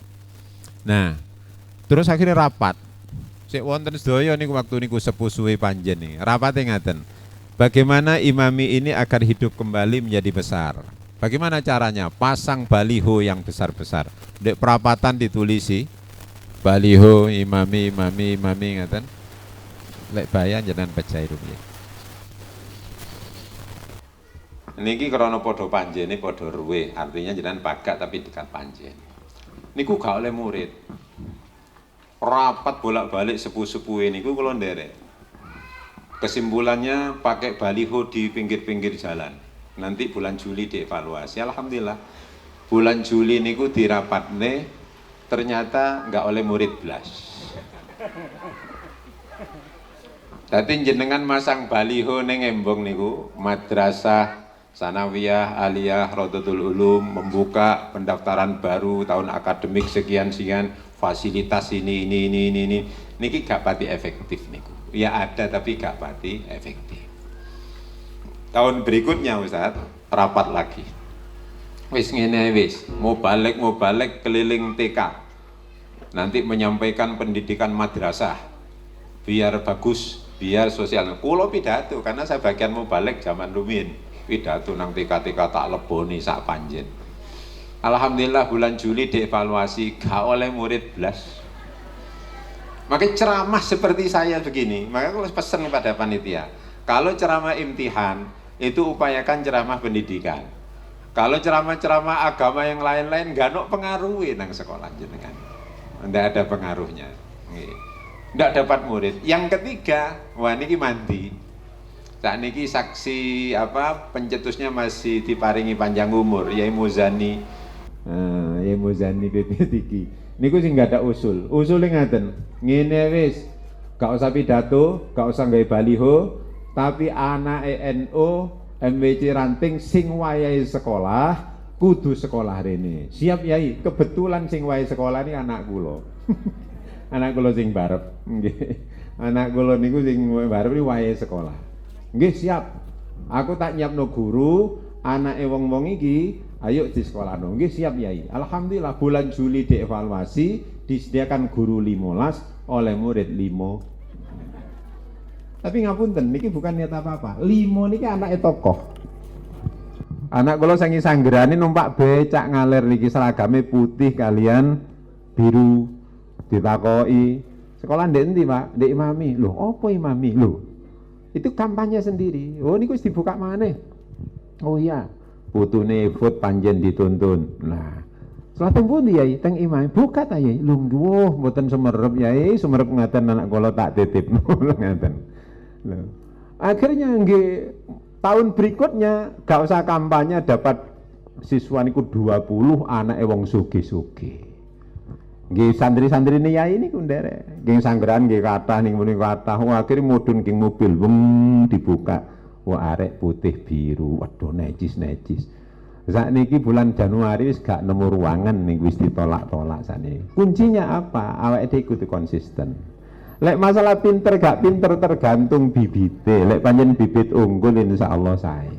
Nah, terus akhirnya rapat. Sik wonten sedaya niku waktu niku sepuh suwe panjen nih. Rapate ngaten. Bagaimana imami ini agar hidup kembali menjadi besar. Bagaimana caranya? Pasang baliho yang besar-besar. Dek perapatan ditulisi baliho imami ngaten. Lek bayan jenengan pecah rupiah. Niki krana padha panjene padha ruwe, artinya jenengan pagak tapi dekat panjen. Niku gak oleh murid. Rapat bolak-balik sepuh-sepuhe niku kula nderek. Kesimpulannya pakai baliho di pinggir-pinggir jalan. Nanti bulan Juli dievaluasi. Alhamdulillah. Bulan Juli niku dirapatne ternyata nggak oleh murid belas. Dadi jenengan masang baliho ning embong niku Madrasah Sanawiyah Aliyah Rodotul Ulum membuka pendaftaran baru tahun akademik sekian-sekian, fasilitas ini niki gak pati efektif niku. Ya ada tapi gak pati efektif. Tahun berikutnya Ustaz rapat lagi. Wis ngene wis, mau balik keliling TK. Nanti menyampaikan pendidikan madrasah biar bagus, biar sosial. Kulo pidato karena saya bagian mau balik zaman rumiyin. Pidato nang TK tak leboni sak panjen. Alhamdulillah bulan Juli dievaluasi gak oleh murid belas. Makanya ceramah seperti saya begini, maka aku pesan kepada panitia, kalau ceramah imtihan itu upayakan ceramah pendidikan. Kalau ceramah-ceramah agama yang lain-lain gak ada pengaruhi nang sekolah jenengan. Ndak ada pengaruhnya. Ndak dapat murid. Yang ketiga, wah niki mandi. Saat niki saksi pencetusnya masih diparingi panjang umur, Yai Muzani. Yai Muzani PP3. Niku sing gak ada usul. Usule ngaten. Ngene wis, gak usah pidato, gak usah gawe baliho, tapi anak NU MWC Ranting sing wayahe sekolah kudu sekolah rene. Siap Yai, kebetulan sing wayahe sekolah ini anak kula. Anak kula sing barep, nggih. Anak kula niku sing barep iki wayahe sekolah. Nggih siap. Aku tak nyiapno guru, anake wong-wong iki ayo di sekolahno. Nggih siap Yai. Alhamdulillah bulan Juli dievaluasi, disediakan guru 15 oleh murid 5. Tapi ngapunten niki bukan niat apa-apa. 5 niki anake tokoh. Anak kula sangi sanggerane numpak becak ngalir niki seragame putih kalian biru. Ditakoki, sekolah ndek endi, Pak? Ndek Imami. Loh, apa Imami? Loh. Itu kampanye sendiri. Oh niku wis dibuka maneh. Oh iya, putune vote panjen dituntun. Nah, salateng pundi Yai? Teng Imam. Buka ta Yai? Lho nggih, mboten sumerep Yai, sumerep ngaten anak kula tak titipno ngaten. Lho. Akhirnya nggih tahun berikutnya gak usah kampanye dapat siswa niku 20 anake wong sugih-sugih. Nggih santri-santri ini Yai niku nderek. Nggih sanggeran nggih kathah ning muni kathah. Akhire mudhun king mobil dibuka. Wah arek putih biru. Waduh necis. Sakniki bulan Januari wis gak nemu ruangan ning wis ditolak-tolak sakniki. Kuncinya apa? Awake dhewe kudu konsisten. Lek masalah pinter gak pinter tergantung bibite. Lek pancen bibit unggul insyaallah sae.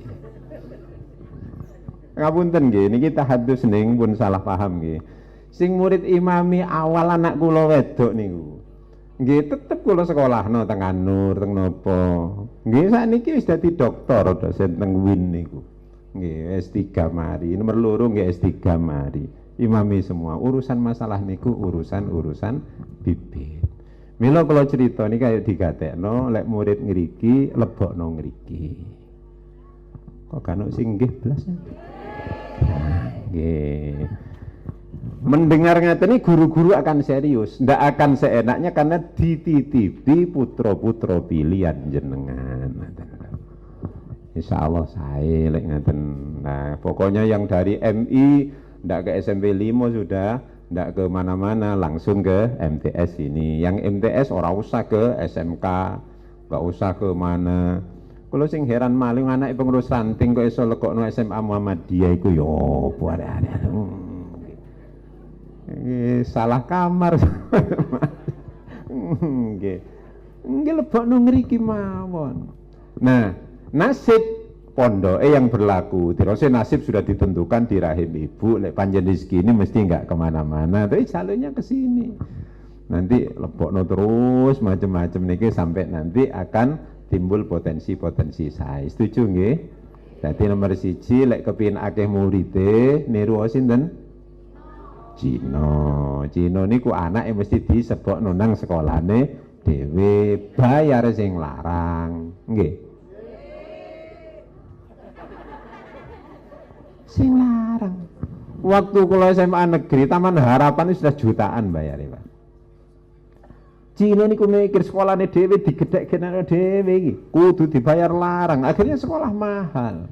Ngapunten nggih niki tahadus ning pun salah paham nggih. Sing murid Imami awal anak kula wedok niku. Nggih tetep kula sekolahno teng Anur, teng napa. Nggih sakniki wis dadi doktor dosen teng UIN niku. Nggih S3 mari, nomor 2 nggih S3 mari. Imami semua urusan masalah niku urusan bibit. Mila kula crita niki kaya digatekno lek murid ngriki lebokno ngriki. Kok kan sing nggih blas. Nggih. Mendengar ngeten guru-guru akan serius, ndak akan seenaknya karena dititipi putra-putra pilihan jenengan. Insyaallah saya lek ngeten. Nah, pokoknya yang dari MI ndak ke SMP 5 sudah, ndak ke mana-mana langsung ke MTS ini. Yang MTS ora usah ke SMK, enggak usah ke mana. Kalau sing heran maling anak pengurus ranting kok iso lekokno SMA Muhammadiyah iku yo opo arek. Salah kamar. Nggih. Nggih lebokno ngriki mawon. Nah, nasib pondoke yang berlaku. Terus nasib sudah ditentukan di rahim ibu. Lek panjen rezeki ini mesti enggak kemana-mana. Tapi jalurnya ke sini. Nanti lebokno terus macam-macam niki sampai nanti akan timbul potensi-potensi saya. Setuju nggih? Dadi nomor 1 lek kepengin akeh murite niru sinten? Cina niku anake mesti disebokno nang sekolahane dhewe, bayar sing larang. Nggih. Sing larang. Waktu kula SMA negeri Taman Harapan itu sudah jutaan bayarnya, Pak. Cina niku mikir sekolahane dhewe digedhek-gedhekno dhewe iki, kudu dibayar larang. Akhirnya sekolah mahal.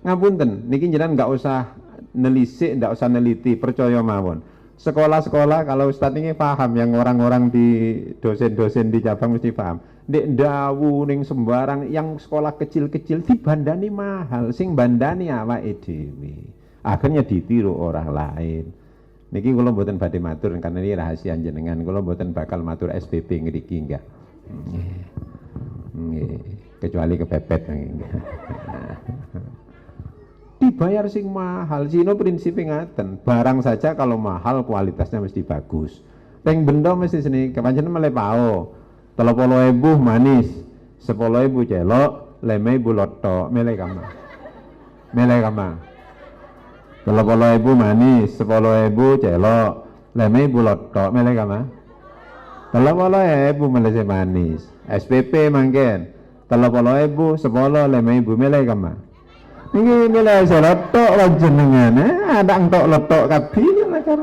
Ngapunten, niki jenengan enggak usah nelisik, enggak usah neliti, percaya mawon. Sekolah-sekolah kalau Ustadz ini paham, yang orang-orang di dosen-dosen di cabang mesti paham. Ndek ndawu ning sembarang yang sekolah kecil-kecil dibandani mahal, sing bandani awake dhewe. Akhirnya ditiru orang lain. Niki kula mboten badhe matur karena ini rahasia jenengan, kula mboten bakal matur SPP ngriki enggak. Nggih. Kecuali kepepet nggih. Dibayar sing mahal. Cino prinsipnya ngaten, barang saja kalau mahal kualitasnya mesti bagus. Teng benda mesti seni kepancen mele pao. 30.000 manis, 10.000 celok, 5.000 lotok, mele kama. Mele kama. 30.000 manis, 10.000 celok, 5.000 lotok, mele kama. 30.000 mele manis. SPP mangken. 30.000, 10, 5.000 mele kama. Ini nilai selotok lah jenengan, ada entok lotok kabeh lakar.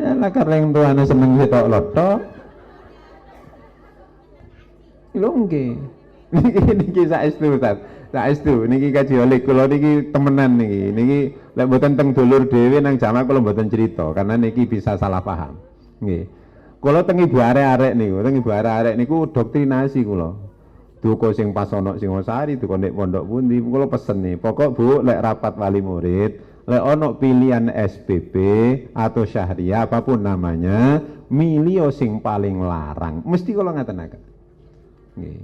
Ya lakar yang tuane seneng setok lotok. Lho nggih. Niki saestu Ustaz. Saestu niki kaji oleh kula niki temenan niki. Niki lek mboten teng dulur dhewe nang jamak kula mboten cerita karena niki bisa salah paham. Nggih. Kula teng ibu arek-arek niku doktrinasi kula. Duko sing pas ono Singosari, duko nek pondok pundi, kula pesen nih. Pokok Bu, lek rapat wali murid, lek ono pilihan SPP atau syahriah apapun namanya, milih sing paling larang. Mesti kula ngaten-ngaten. Nggih.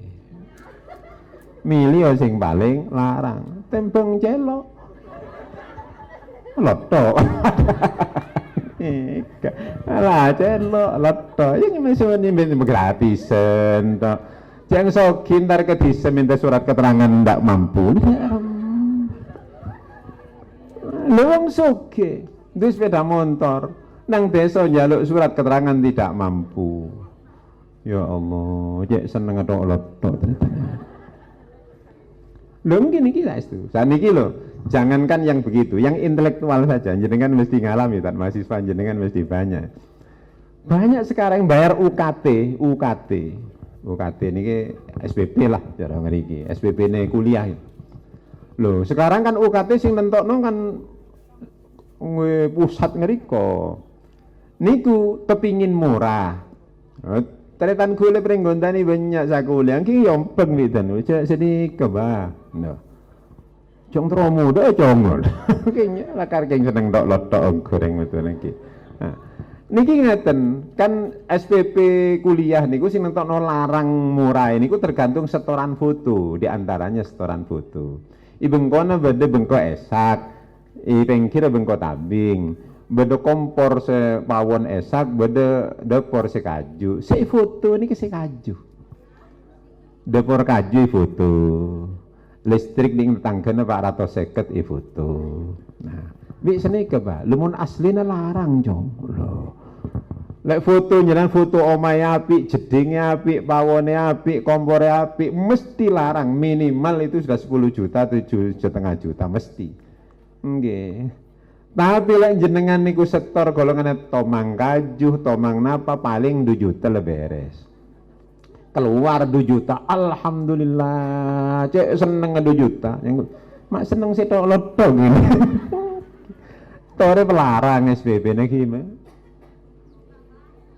Milih sing paling larang. Tembung celok. Lotok. Alah celok, lotok. Yang mesti gratisan tok. Jangan sokin ntar ke desa minta surat keterangan ndak mampu. Luang soke, itu sepeda motor, nang desa njaluk surat keterangan tidak mampu. Ya Allah, cek seneng atok lotok. Lho gini kita itu, saat ini lo, jangankan yang begitu, yang intelektual saja, jenengan mesti ngalami, tak mahasiswa jenengan mesti banyak. Banyak sekarang bayar UKT ini SPP lah cara ngeriki, SPP ini kuliah. Loh, sekarang kan UKT sing nentokno kan pusat ngeriko. Niku kepingin murah. Teretan kule pringgontani banyak sakuliah ki yompeng widan. Sedikit bah. No. Jong tro muda jongol. Kayaknya lakar keng seneng tok lotok goreng betul lagi. Niki ngeten, kan SPP kuliah niku sing nentokno larang murah niku tergantung setoran foto, di antaranya setoran foto. Ibengkona bade bengko esak, pengkira bengko tabing, bade kompor se pawon esak, bade depor se kaju. Se foto niki se kaju. Depor kaju foto. Listrik ning tanggane 450 foto. Nah, wis senike Pak, lumun aslina larang jong. Lek foto njenengan foto omahe apik, jedinge apik, pawone apik, kompore apik, mesti larang. Minimal itu sudah 10 juta, 7,5 juta mesti. Nggih. Tapi lek jenengan niku setor golongane tomang kajuh, tomang napa paling 2 juta le beres. Keluar 2 juta, alhamdulillah. Cek seneng 2 juta. Yang mak seneng setok lotok ngene. Tore pelarang SPP niki.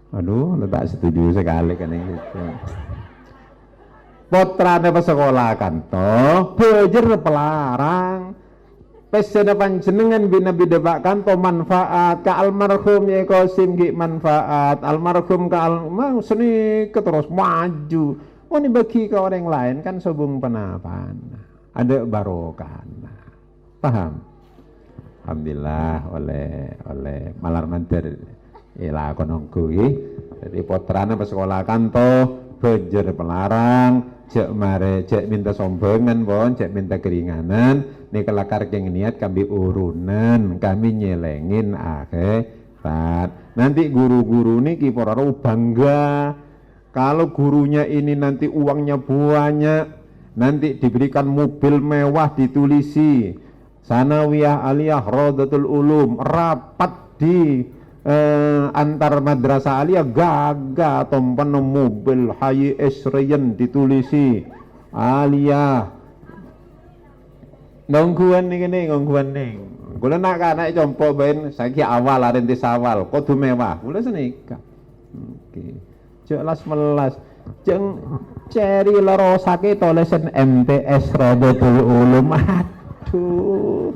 Aduh, tak setuju sekali kan itu. Putrane pas sekolah kan toh, bejer pelarang. Pesene panjenengan bina-bina bakan to manfaat ka almarhum ya Qasim ki manfaat, almarhum ka mau seni terus maju. Oh ini bagi ke orang lain kan sobung penapan. Ada barokah. Paham? Alhamdulillah oleh malar mantir ila konongku iki. Jadi putrane pas sekolah kan to bejer pelarang, cek mare cek minta sombongan bon, cek minta keringanan, nih kelakar yang niat kami urunan, kami nyelengin akhirat. Nanti guru-guru nih kiporaro bangga, kalau gurunya ini nanti uangnya banyak, nanti diberikan mobil mewah ditulisi, Sanawiyah Aliyah Rodatul Ulum, rapat di antar madrasah aliyah gagah tompan mobil hayi esreyen ditulisi aliyah ngongguan nih ngongguan nih kula nak anak compo ben saiki awal arintis awal kudu mewah kula senika oke cek las melas jeng ceri lerosake tolesen MTS Rodatul Ulum aduh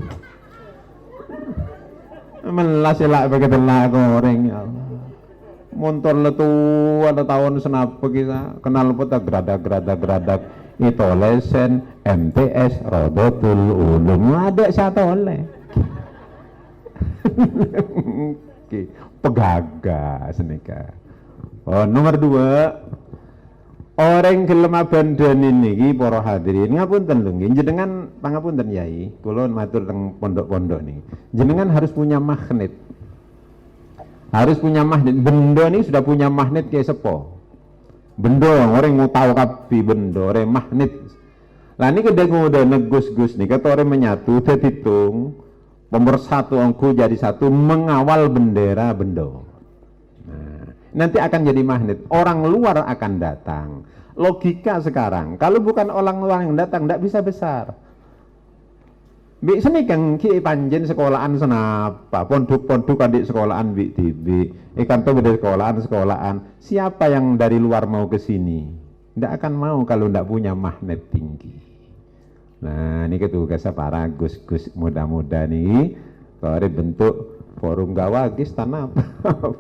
melas elak begitu lah goreng ya Allah motor letu ada tahun senapa kita kenal peta geradak itu lesen MTS Rodatul Ulum ada satu oleh pegagas nika. Oh nomor 2 orang gelem abandonin niki para hadirin ngapunten lho nggih jenengan pangapunten Yai kula matur teng pondok-pondok niki jenengan harus punya magnet benda ini sudah punya magnet kayak sepo benda orang mau tahu kapi benda orang magnet lah ini kedeng udah negus-gus nih kata orang menyatu terhitung pemersatu angku jadi satu mengawal bendera benda. Nanti akan jadi magnet, orang luar akan datang. Logika sekarang, kalau bukan orang luar yang datang, tidak bisa besar. Bik seni kan ki panjen sekolahan senapa, pondok-pondok adik sekolahan bik tibi, ikan tuh beda sekolahan. Siapa yang dari luar mau ke sini? Tidak akan mau kalau tidak punya magnet tinggi. Nah, ini tugasnya para gus-gus muda-muda nih, kalau bentuk forum gawagis tanah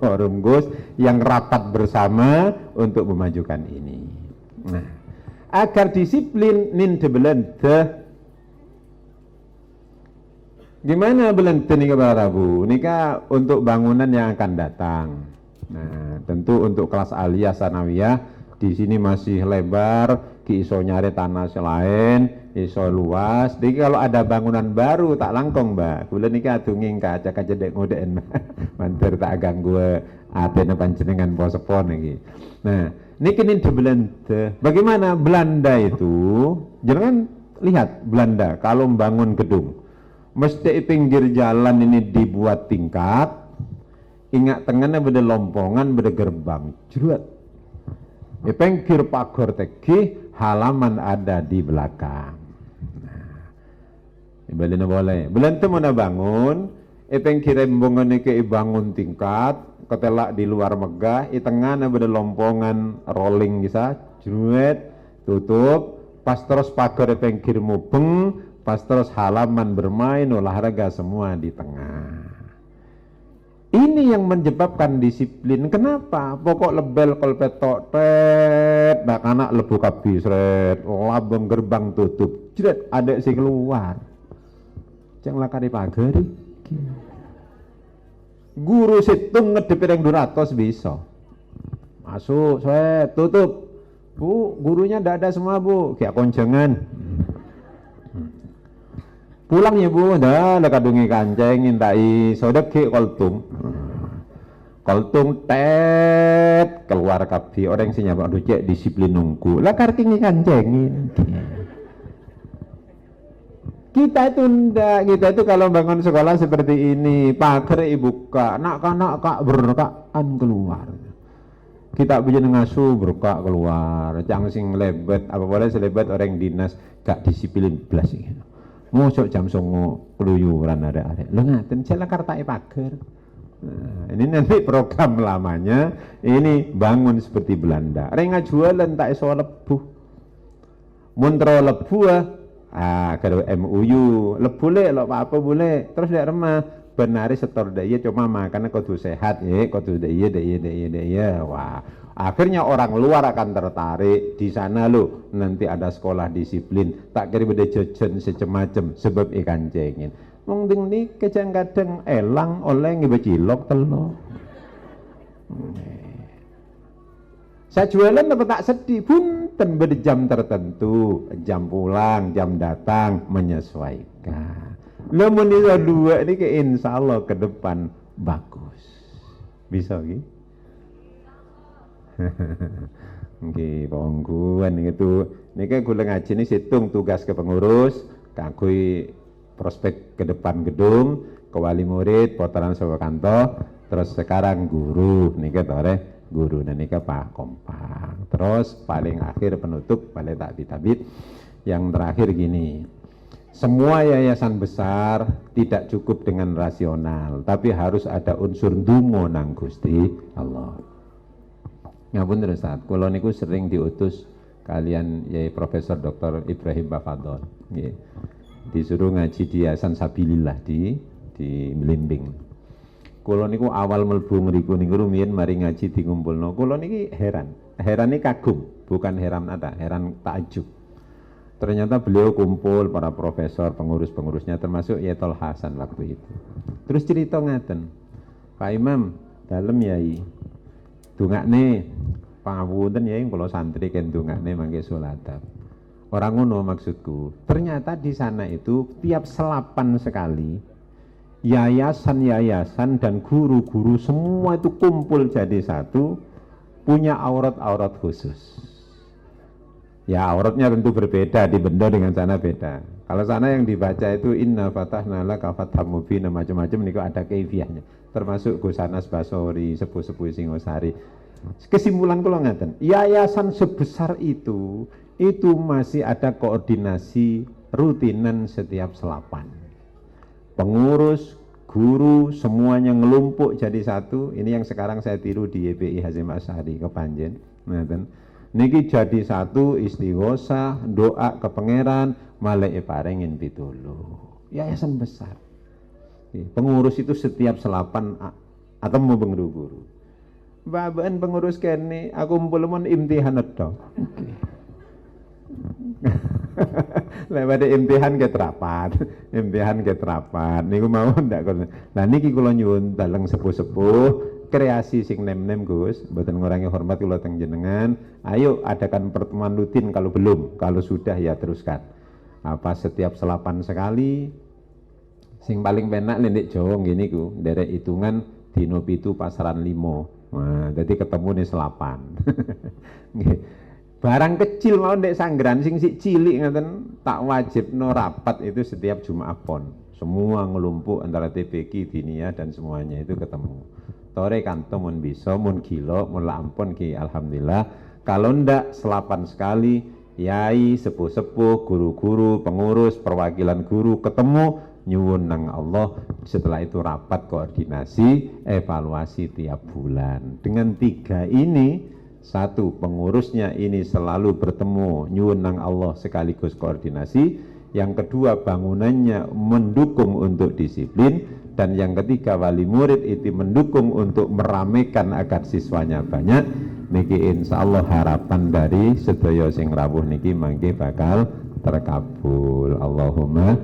forum gus yang rapat bersama untuk memajukan ini. Nah, agar disiplin nin belente gimana belente nih para Rabu nikah untuk bangunan yang akan datang. Nah, tentu untuk kelas aliyah sanawiyah di sini masih lebar, ki iso nyari tanah selain iso luas. Jadi kalau ada bangunan baru tak langkong mbak. Kula niki adunging kaca dek ngoden. Mantur tak ganggu atene panjenengan posepon iki. Nah, niki nin belente. Bagaimana Belanda itu? Jangan lihat Belanda kalau membangun gedung. Mesti pinggir jalan ini dibuat tingkat. Ingat tengahnya beda lompongan, beda gerbang. Jeruat. Pinggir pagar tegi halaman ada di belakang. Nah, ibalina boleh. Belum mau bangun, pinggir embongan ke bangun tingkat, ketelak di luar megah, tengah ada lompongan rolling bisa, jeruet, tutup, pas terus pagar pinggir mubeng, pas terus halaman bermain olahraga semua di tengah. Ini yang menyebabkan disiplin. Kenapa? Pokok lebel kolpetok tet, dak anak lebu kabi sret, labeng gerbang tutup, jret adek sing keluar. Ceng lakari pagar iki. Guru situng ngedepi yang 200 bisa. Masuk, sret, tutup. Bu, gurunya ndak ada semua, Bu. Kayak konjengan. Pulang ya Bu, dah kadungi kanceng intai sodek koltung. Koltung tet keluar kabi orang sing nyapa cek disiplin nunggu. Lah karting kancengin. Kita itu ndak, kita itu kalau bangun sekolah seperti ini, pagar ibuka, nak kak berkaan keluar. Kita bikin ngasuh berkak keluar, jangan sing lebet, apa boleh selebet orang dinas gak disiplin belas ini. Mosok jam 09.00 keluyuran ada. Lo ngaten jala kartai pagar. Nah, ini nanti program lamanya ini bangun seperti Belanda. Renga jualan tak iso lebuh. Muntro lebuh kalau MUU lebuh le lo apa boleh. Terus dak remah benari setor daya cuma makan kudu sehat kudu daya. Wah, akhirnya orang luar akan tertarik di sana lo. Nanti ada sekolah disiplin, tak kira beda jajan secemacam sebab ikan cengin. Wong ding ni kadang-kadang elang oleh ngibecilok telo. Saya jualan apa tak sedih, punten berjam tertentu, jam pulang, jam datang, menyesuaikan. Namun itu dua ini ke insya Allah ke depan bagus. Bisa gitu? Nggih, pongguan itu. Niki kula ngaji ini situng tugas ke pengurus, kanggo prospek ke depan gedung, ke wali murid, Potaran Sawakanto, terus sekarang guru, niki tore guru dan nikah Pak Kompang. Terus paling akhir penutup paling tabit yang terakhir gini, semua yayasan besar tidak cukup dengan rasional, tapi harus ada unsur ndonga nang Gusti Allah. Ngapun terus Ustaz, kula niku sering diutus kalian Yai Profesor Dr. Ibrahim Bafadol, disuruh ngaji di Yayasan Sabilillah di Melimbing. Kula niku awal mlebu ngriku niku rumiyin mari ngaji di ngumpulno. Kula niki heran ini kagum, bukan heran takjub. Ternyata beliau kumpul para profesor, pengurus-pengurusnya termasuk Yetol Hasan waktu itu. Terus cerita ngaten, Pak Imam, dalem yai, dungakne pangapunten yai kula santri ken dungakne mangke salat. Orang ngono maksudku. Ternyata di sana itu tiap selapan sekali yayasan-yayasan dan guru-guru semua itu kumpul jadi satu, punya aurat-aurat khusus. Ya auratnya tentu berbeda, di benda dengan sana beda. Kalau sana yang dibaca itu inna fatahna laka fatham mubina, macam-macam niku ada kaifiahnya. Termasuk Gusanas Basori, sepuh-sepuh Singosari. Kesimpulan kula ngaten, yayasan sebesar itu masih ada koordinasi rutinan setiap selapan. Pengurus, guru, semuanya ngelumpuk jadi satu. Ini yang sekarang saya tiru di YPI Hasyim Asy'ari Kepanjen. Niki jadi satu, istighosah, doa ke pangeran, malih parengin pitulung. Yayasan besar. Pengurus itu setiap selapan atau mau guru. Baban pengurus kene, aku mpulmun imtihan tok. Lewat imtihan keterapat, niku mau ndak kon. Lah niki kula nyuwun daleng sepuh-sepuh kreasi sing nem-nem Gus, mboten ngurangi hormat kula teng jenengan. Ayo adakan pertemuan rutin kalau belum, kalau sudah ya teruskan. Apa setiap selapan sekali. Sing paling penak ndek Jawa ngene iku, nderek hitungan dino 7 pasaran 5. Nah, jadi ketemu nih selapan. Barang kecil mau ndek sanggeran sing sik cilik ngaten tak wajibno rapat itu setiap Jumat Pon. Semua ngelumpuk antara TPQ, Diniyah dan semuanya itu ketemu. Tore kanto mun bisa, mun gila, mun lampun ki alhamdulillah. Kalau ndak selapan sekali, yai, sepuh-sepuh, guru-guru, pengurus, perwakilan guru ketemu nyuwun nang Allah. Setelah itu rapat koordinasi, evaluasi tiap bulan. Dengan 3 ini, satu, pengurusnya ini selalu bertemu nyuwun nang Allah sekaligus koordinasi. Yang kedua, bangunannya mendukung untuk disiplin. Dan yang ketiga, wali murid itu mendukung untuk meramaikan agar siswanya banyak. Niki insya Allah harapan dari sedaya sing rawuh niki mangke bakal terkabul. Allahumma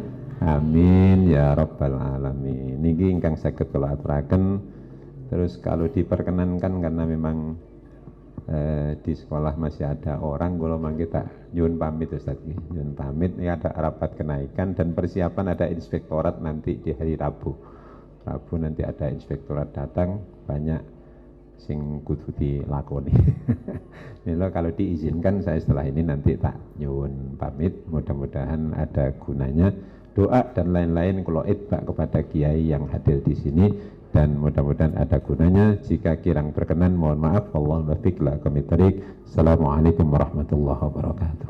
amin ya rabbal alamin. Niki ingkang saged kula aturaken. Terus kalau diperkenankan karena memang di sekolah masih ada orang, kalau mangke tak nyuwun pamit Ustaz, nyuwun pamit. Ini ada rapat kenaikan dan persiapan ada inspektorat nanti di hari Rabu nanti ada inspektorat datang, banyak sing kudu dilakoni. Mila kalau diizinkan saya setelah ini nanti tak nyuwun pamit, mudah-mudahan ada gunanya doa dan lain-lain kalau itba kepada kiai yang hadir di sini. Dan mudah-mudahan ada gunanya. Jika kirang berkenan mohon maaf. Wallahu muwaffiq ila aqwamit thoriq. Assalamualaikum warahmatullahi wabarakatuh.